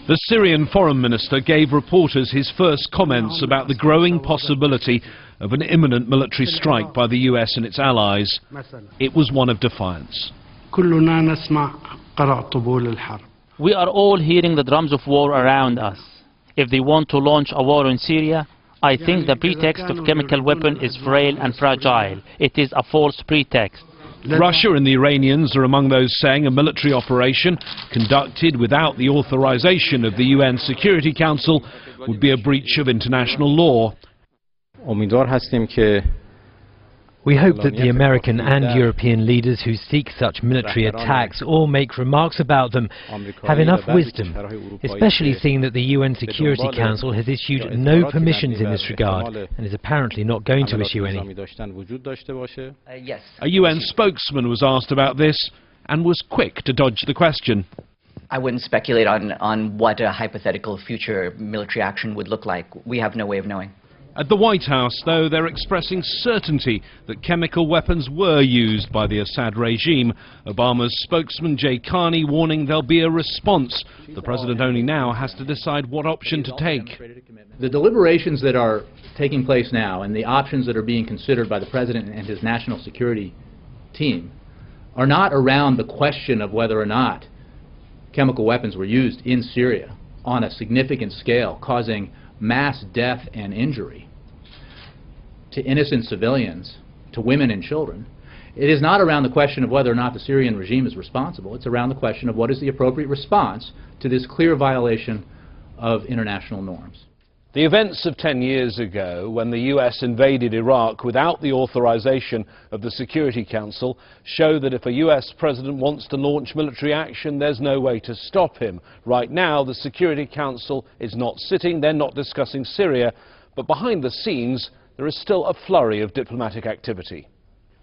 The Syrian foreign minister gave reporters his first comments about the growing possibility of an imminent military strike by the US and its allies. It was one of defiance. We are all hearing the drums of war around us. If they want to launch a war in Syria, I think the pretext of chemical weapon is frail and fragile. It is a false pretext. Russia and the Iranians are among those saying a military operation conducted without the authorization of the UN Security Council would be a breach of international law. We hope that the American and European leaders who seek such military attacks or make remarks about them have enough wisdom, especially seeing that the UN Security Council has issued no permissions in this regard and is apparently not going to issue any. Yes. A UN spokesman was asked about this and was quick to dodge the question. I wouldn't speculate on what a hypothetical future military action would look like. We have no way of knowing. At the White House, though, they're expressing certainty that chemical weapons were used by the Assad regime. Obama's spokesman Jay Carney warning there'll be a response. The president only now has to decide what option to take. The deliberations that are taking place now and the options that are being considered by the president and his national security team are not around the question of whether or not chemical weapons were used in Syria on a significant scale, causing mass death and injury to innocent civilians, to women and children. It is not around the question of whether or not the Syrian regime is responsible. It's around the question of what is the appropriate response to this clear violation of international norms. The events of 10 years ago, when the US invaded Iraq without the authorization of the Security Council, show that if a US president wants to launch military action, there's no way to stop him. Right now, the Security Council is not sitting, they're not discussing Syria, but behind the scenes, there is still a flurry of diplomatic activity.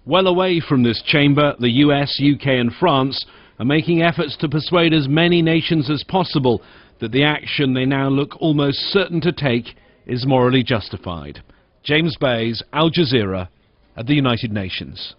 Well away from this chamber, the US, UK and France are making efforts to persuade as many nations as possible that the action they now look almost certain to take is morally justified. James Bays, Al Jazeera, at the United Nations.